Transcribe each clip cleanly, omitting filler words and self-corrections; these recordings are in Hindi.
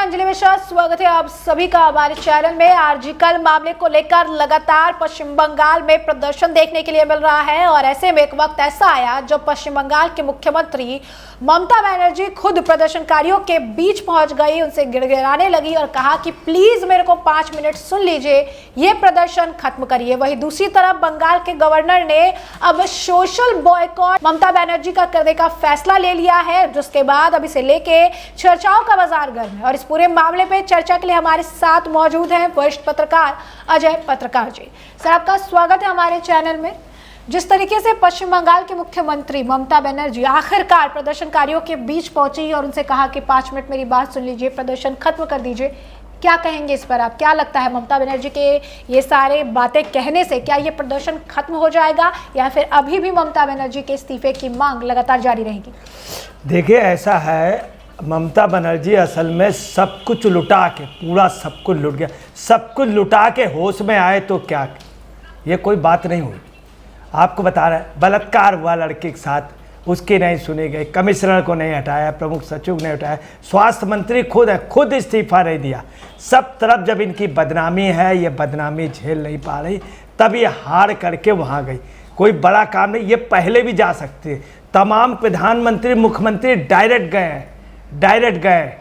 मैं अंजलि मिश्रा, स्वागत है आप सभी का हमारे चैनल में। आरजीकर मामले को लेकर लगातार पश्चिम बंगाल में प्रदर्शन देखने के लिए मिल रहा है और ऐसे में एक वक्त ऐसा आया जब पश्चिम बंगाल के मुख्यमंत्री ममता बनर्जी खुद प्रदर्शनकारियों के बीच पहुंच गई, उनसे गिड़गिड़ाने लगी और कहा कि प्लीज मेरे को 5 मिनट सुन लीजिए, ये प्रदर्शन खत्म करिए। वहीं दूसरी तरफ बंगाल के गवर्नर ने अब सोशल बॉयकॉट ममता बनर्जी का करने का फैसला ले लिया है, जिसके बाद अब इसे लेके चर्चाओं का बाजार गर्म है। और इस पूरे मामले पे चर्चा के लिए हमारे साथ मौजूद हैं वरिष्ठ पत्रकार अजय पत्रकार जी। सर, आपका स्वागत है हमारे चैनल में। जिस तरीके से पश्चिम बंगाल के मुख्यमंत्री ममता बनर्जी आखिरकार प्रदर्शनकारियों के बीच पहुंची और उनसे कहा कि 5 मिनट मेरी बात सुन लीजिए, प्रदर्शन खत्म कर दीजिए, क्या कहेंगे इस पर आप? क्या लगता है ममता बनर्जी के ये सारे बातें कहने से क्या ये प्रदर्शन खत्म हो जाएगा या फिर अभी भी ममता बनर्जी के इस्तीफे की मांग लगातार जारी रहेगी? देखिए, ऐसा है, ममता बनर्जी असल में सब कुछ लुटा के, पूरा सब कुछ लुट गया, सब कुछ लुटा के होश में आए तो क्या, ये कोई बात नहीं हुई। आपको बता रहे हैं, बलात्कार हुआ लड़के के साथ, उसकी नहीं सुनी गई, कमिश्नर को नहीं हटाया, प्रमुख सचिव ने हटाया, स्वास्थ्य मंत्री खुद है, खुद इस्तीफा नहीं दिया। सब तरफ जब इनकी बदनामी है, ये बदनामी झेल नहीं पा रही, तब ये हार करके वहाँ गई। कोई बड़ा काम नहीं, ये पहले भी जा सकते। तमाम प्रधानमंत्री मुख्यमंत्री डायरेक्ट गए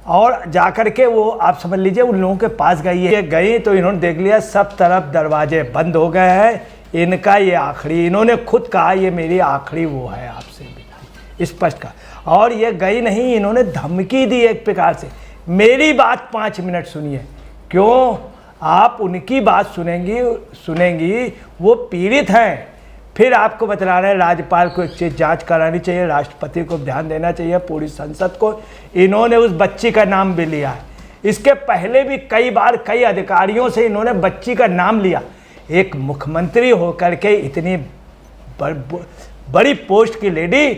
और जाकर के वो आप समझ लीजिए उन लोगों के पास गई तो इन्होंने देख लिया सब तरफ दरवाजे बंद हो गए हैं, इनका ये आखिरी, इन्होंने खुद कहा ये मेरी आखिरी वो है आपसे विदाई, स्पष्ट कहा। और ये गई नहीं, इन्होंने धमकी दी एक प्रकार से, मेरी बात 5 मिनट सुनिए। क्यों? आप उनकी बात सुनेंगी, वो पीड़ित हैं। फिर आपको बता रहे हैं राज्यपाल को एक चीज़ जांच करानी चाहिए, राष्ट्रपति को ध्यान देना चाहिए, पूरी संसद को। इन्होंने उस बच्ची का नाम भी लिया है, इसके पहले भी कई बार कई अधिकारियों से इन्होंने बच्ची का नाम लिया। एक मुख्यमंत्री होकर के इतनी बड़ी पोस्ट की लेडी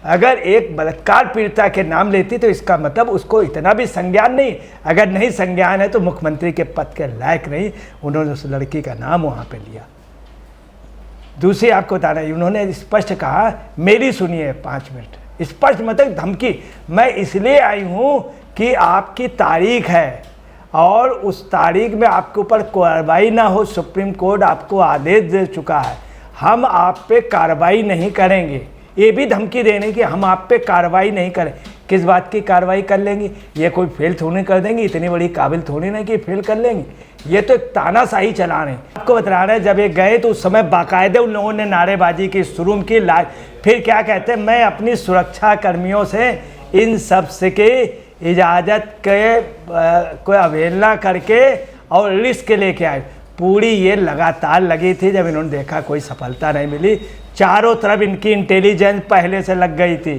अगर एक बलात्कार पीड़िता के नाम लेती तो इसका मतलब उसको इतना भी संज्ञान नहीं। अगर नहीं संज्ञान है तो मुख्यमंत्री के पद के लायक नहीं। उन्होंने उस लड़की का नाम वहाँ पे लिया। दूसरी आपको बता रहे हैं, उन्होंने स्पष्ट कहा मेरी सुनिए 5 मिनट, स्पष्ट मतलब धमकी। मैं इसलिए आई हूँ कि आपकी तारीख है और उस तारीख में आपके ऊपर कार्रवाई ना हो, सुप्रीम कोर्ट आपको आदेश दे चुका है, हम आप पे कार्रवाई नहीं करेंगे। ये भी धमकी देने की हम आप पे कार्रवाई नहीं करें। किस बात की कार्रवाई कर लेंगी? ये कोई फेल थोड़ी कर देंगी, इतनी बड़ी काबिल थोड़ी ना कि फेल कर लेंगी। ये तो एक तानाशाही चला रहे हैं। आपको बता रहे हैं, जब ये गए तो उस समय बाकायदे उन लोगों ने नारेबाजी की शुरू की। फिर क्या कहते हैं, मैं अपनी सुरक्षा कर्मियों से इन सब से के इजाज़त के कोई अवहेलना करके और रिस्क लेके आए। पूरी ये लगातार लगी थी। जब इन्होंने देखा कोई सफलता नहीं मिली, चारों तरफ इनकी इंटेलिजेंस पहले से लग गई थी,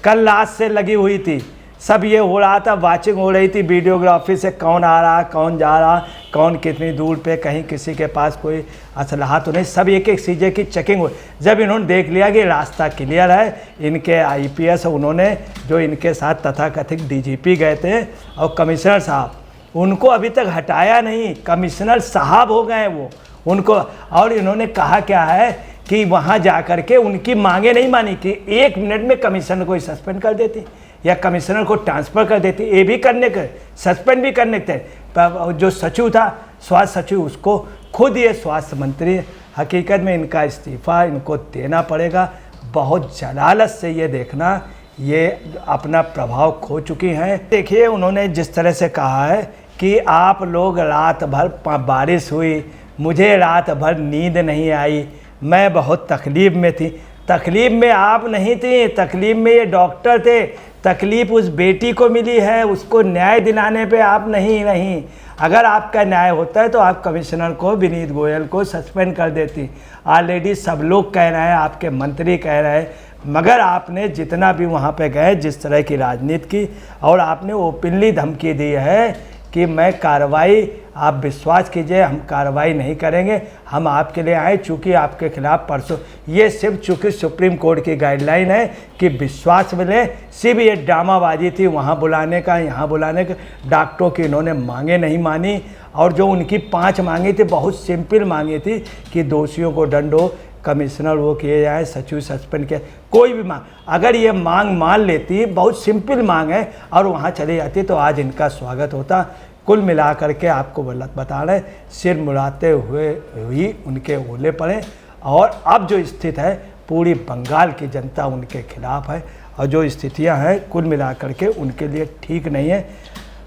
कल रात से लगी हुई थी। सब ये हो रहा था, वाचिंग हो रही थी वीडियोग्राफी से, कौन आ रहा, कौन जा रहा, कौन कितनी दूर पे, कहीं किसी के पास कोई असलहा तो नहीं, सब एक एक चीज़ें की चेकिंग हुई। जब इन्होंने देख लिया कि रास्ता क्लियर है, इनके आईपीएस उन्होंने जो इनके साथ तथाकथित डीजीपी गए थे और कमिश्नर साहब, उनको अभी तक हटाया नहीं, कमिश्नर साहब हो गए वो उनको। और इन्होंने कहा क्या है कि वहाँ जा कर के उनकी मांगे नहीं मानी कि 1 मिनट में कमिश्नर को सस्पेंड कर देती या कमिश्नर को ट्रांसफ़र कर देती। ये भी करने के, सस्पेंड भी करने थे। जो सचिव था, स्वास्थ्य सचिव, उसको खुद ये स्वास्थ्य मंत्री, हकीकत में इनका इस्तीफ़ा इनको देना पड़ेगा। बहुत जलालत से ये देखना, ये अपना प्रभाव खो चुकी हैं। देखिए, उन्होंने जिस तरह से कहा है कि आप लोग रात भर बारिश हुई, मुझे रात भर नींद नहीं आई, मैं बहुत तकलीफ़ में थी। तकलीफ़ में आप नहीं थी, तकलीफ़ में ये डॉक्टर थे। तकलीफ़ उस बेटी को मिली है, उसको न्याय दिलाने पे आप नहीं। अगर आपका न्याय होता है तो आप कमिश्नर को, विनीत गोयल को सस्पेंड कर देती। ऑलरेडी सब लोग कह रहे हैं, आपके मंत्री कह रहे हैं, मगर आपने जितना भी वहाँ पे गए, जिस तरह की राजनीति की, और आपने ओपनली धमकी दी है कि मैं कार्रवाई, आप विश्वास कीजिए हम कार्रवाई नहीं करेंगे, हम आपके लिए आए चूँकि आपके खिलाफ़ परसों, ये सिर्फ चूँकि सुप्रीम कोर्ट की गाइडलाइन है कि विश्वास मिले, सिर्फ ये ड्रामाबाजी थी वहाँ बुलाने का, यहाँ बुलाने का। डॉक्टरों की इन्होंने मांगे नहीं मानी और जो उनकी 5 मांगी थी बहुत सिंपल मांगी थी कि दोषियों को दंड हो, कमिश्नर वो किए जाए, सचिव सस्पेंड किया, कोई भी मांग, अगर ये मांग मान लेती, बहुत सिंपल मांग है, और वहाँ चली जाती तो आज इनका स्वागत होता। कुल मिला करके आपको बता रहे, सिर मुड़ाते हुए ही उनके ओले पड़े, और अब जो स्थिति है पूरी बंगाल की जनता उनके खिलाफ है, और जो स्थितियां हैं कुल मिला करके उनके लिए ठीक नहीं है।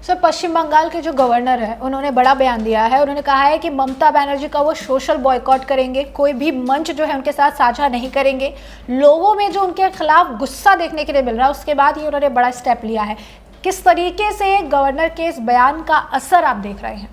सर, पश्चिम बंगाल के जो गवर्नर है उन्होंने बड़ा बयान दिया है। उन्होंने कहा है कि ममता बनर्जी का वो सोशल बॉयकॉट करेंगे, कोई भी मंच जो है उनके साथ साझा नहीं करेंगे। लोगों में जो उनके खिलाफ गुस्सा देखने के लिए मिल रहा है, उसके बाद ही उन्होंने बड़ा स्टेप लिया है। किस तरीके से गवर्नर के इस बयान का असर आप देख रहे हैं?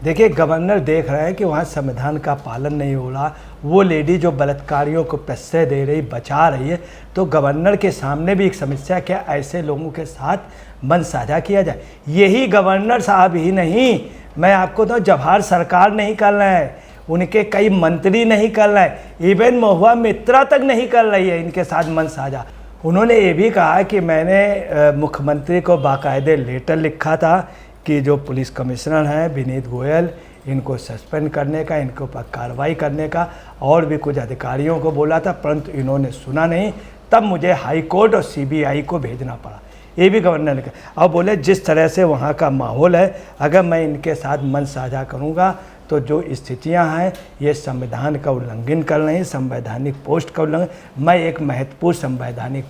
देखिए, गवर्नर देख रहे हैं कि वहाँ संविधान का पालन नहीं हो रहा, वो लेडी जो बलात्कारियों को प्रश्रय दे रही, बचा रही है, तो गवर्नर के सामने भी एक समस्या, क्या ऐसे लोगों के साथ मन साझा किया जाए। यही गवर्नर साहब ही नहीं, मैं आपको तो जवाहर सरकार नहीं कर रहे हैं, उनके कई मंत्री नहीं कर रहे हैं, इवन महुआ मित्रा तक नहीं कर रही है इनके साथ मन साझा। उन्होंने ये भी कहा कि मैंने मुख्यमंत्री को बाकायदे लेटर लिखा था कि जो पुलिस कमिश्नर हैं विनीत गोयल, इनको सस्पेंड करने का, इनके ऊपर कार्रवाई करने का, और भी कुछ अधिकारियों को बोला था, परंतु इन्होंने सुना नहीं। तब मुझे हाई कोर्ट और सीबीआई को भेजना पड़ा, ये भी गवर्नर ने कहा। और बोले जिस तरह से वहाँ का माहौल है, अगर मैं इनके साथ मन साझा करूँगा तो जो स्थितियां हैं ये संविधान का उल्लंघन कर रही हैं, संवैधानिक पोस्ट का उल्लंघन। मैं एक महत्वपूर्ण संवैधानिक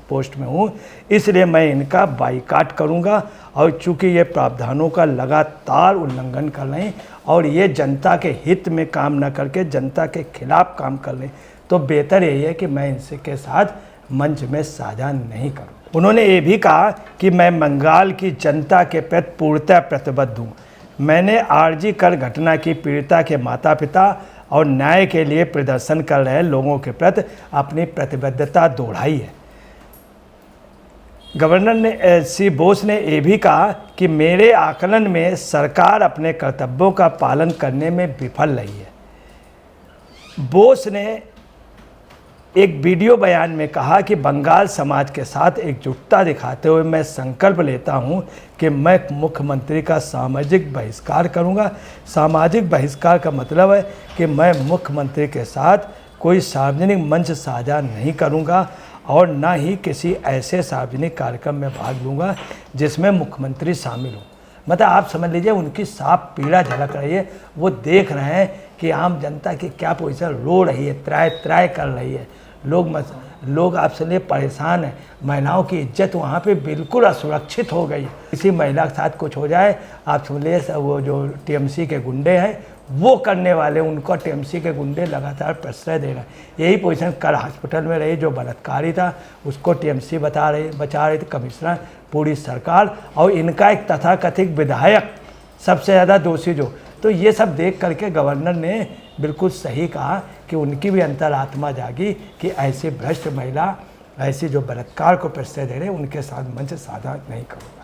पोस्ट में हूँ, इसलिए मैं इनका बाइकाट करूँगा। और चूँकि ये प्रावधानों का लगातार उल्लंघन कर रहे हैं और ये जनता के हित में काम न करके जनता के खिलाफ काम कर रहे हैं, तो बेहतर यही है कि मैं इनसे के साथ मंच में साझा नहीं करूँ। उन्होंने ये भी कहा कि मैं बंगाल की जनता के प्रति पूर्णतः प्रतिबद्ध हूँ। मैंने आरजी कर घटना की पीड़िता के माता पिता और न्याय के लिए प्रदर्शन कर रहे लोगों के प्रति अपनी प्रतिबद्धता दोहराई है। गवर्नर ने श्री बोस ने यह भी कहा कि मेरे आकलन में सरकार अपने कर्तव्यों का पालन करने में विफल रही है। बोस ने एक वीडियो बयान में कहा कि बंगाल समाज के साथ एकजुटता दिखाते हुए मैं संकल्प लेता हूं कि मैं मुख्यमंत्री का सामाजिक बहिष्कार करूंगा। सामाजिक बहिष्कार का मतलब है कि मैं मुख्यमंत्री के साथ कोई सार्वजनिक मंच साझा नहीं करूंगा और न ही किसी ऐसे सार्वजनिक कार्यक्रम में भाग लूँगा जिसमें मुख्यमंत्री शामिल हों। मतलब आप समझ लीजिए उनकी साफ पीड़ा झलक रही है। वो देख रहे हैं कि आम जनता की क्या पोजीशन, रो रही है, त्राय त्राय कर रही है। लोग आपसे लिए परेशान हैं। महिलाओं की इज्जत वहाँ पे बिल्कुल असुरक्षित हो गई। किसी महिला के साथ कुछ हो जाए, आप समझ लीजिए वो जो टीएमसी के गुंडे हैं वो करने वाले, उनको टीएमसी के गुंडे लगातार प्रश्रय दे रहे हैं। यही पोजीशन कल हॉस्पिटल में रही, जो बलात्कारी था उसको टीएमसी बचा रही थी, कमिश्नर, पूरी सरकार, और इनका एक तथाकथित विधायक सबसे ज़्यादा दोषी जो। तो ये सब देख करके गवर्नर ने बिल्कुल सही कहा कि उनकी भी अंतरात्मा जागी कि ऐसी भ्रष्ट महिला, ऐसी जो बलात्कार को प्रश्रय दे रहे हैं, उनके साथ मंच साझा नहीं करूँगा।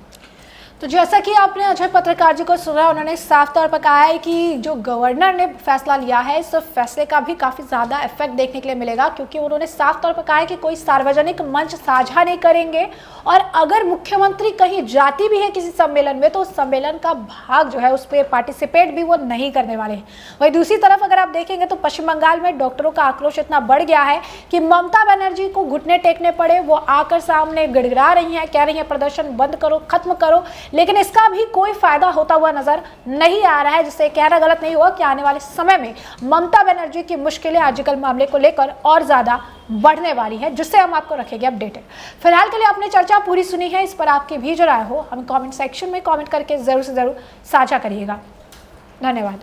तो जैसा कि आपने अजय पत्रकार जी को सुना, उन्होंने साफ तौर पर कहा है कि जो गवर्नर ने फैसला लिया है, इस फैसले का भी काफ़ी ज़्यादा इफेक्ट देखने के लिए मिलेगा, क्योंकि उन्होंने साफ तौर पर कहा है कि कोई सार्वजनिक मंच साझा नहीं करेंगे, और अगर मुख्यमंत्री कहीं जाती भी है किसी सम्मेलन में तो उस सम्मेलन का भाग जो है उस पर पार्टिसिपेट भी वो नहीं करने वाले हैं। वहीं दूसरी तरफ अगर आप देखेंगे तो पश्चिम बंगाल में डॉक्टरों का आक्रोश इतना बढ़ गया है कि ममता बनर्जी को घुटने टेकने पड़े। वो आकर सामने गिड़गिड़ा रही हैं, कह रही हैं प्रदर्शन बंद करो, खत्म करो, लेकिन इसका भी कोई फायदा होता हुआ नजर नहीं आ रहा है, जिससे कहना गलत नहीं होगा कि आने वाले समय में ममता बनर्जी की मुश्किलें आर्जिकल मामले को लेकर और ज्यादा बढ़ने वाली है, जिससे हम आपको रखेंगे अपडेटेड। फिलहाल के लिए आपने चर्चा पूरी सुनी है, इस पर आपकी भी जो राय हो हम कमेंट सेक्शन में कमेंट करके जरूर से जरूर साझा करिएगा। धन्यवाद।